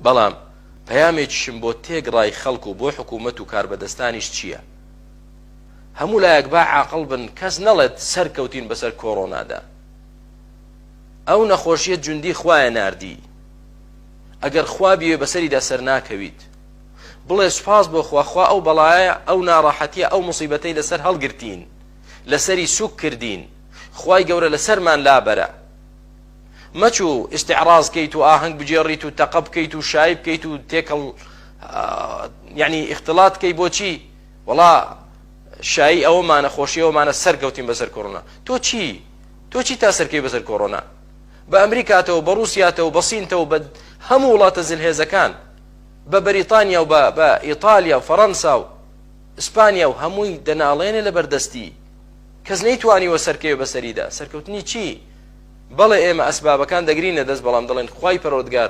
بەڵام پەیامێکیشم بۆ تێگڕای خەڵک و بۆ حکوومەت و کاربەدەستانیش چییە؟ هەموو لایەک با عاقڵ بن، کەس نەڵێت سەرکەوتین بەسەر کۆڕۆنادا. ئەو نەخۆشیە جوندی خوایە ناردی، ئەگەر خوا بیوێ بەسەریدا سەر ناکەویت. بڵێ سوپاس بۆ خوا ئەو بەڵایە، ئەو ناڕەحەتیە، ئەو موسیبەتەی لەسەر هەڵگرتین، لەسەری سوک کردین، خوای گەورە لەسەرمان لابەرە. مەچوو ئیستیعراض کەیت و ئاهەنگ بجێڕیت و تەقە بکەیت و شای بکەیت و تێکەڵ یعنی اختلاط کەی بۆچی؟ وەڵا شایی ئەوەمانە خۆشی ئەومانە سەرکەوتین بەسەر کۆڕۆنا. تۆ چی تا سەرکەی بەسەر کۆڕۆنا؟ بە ئەمریکاتەوە، بە رووسیاتەوە، بە سینتەوە، بە هەموو وڵاتە زلهێزەکان، بە بەریتانیا و بە ئیتالیا و فەڕەنسا و ئیسپانیا و هەمووی دەناڵێنێ لە بەردەستی، کەس نەیتوانیوە سەرکەوێ بەسەریدا. سەرکەوتنی چی؟ بەڵێ ئێمە ئەسبابەکان دەگرینە دەست، بەڵام دەڵێن خوای پەروەردگار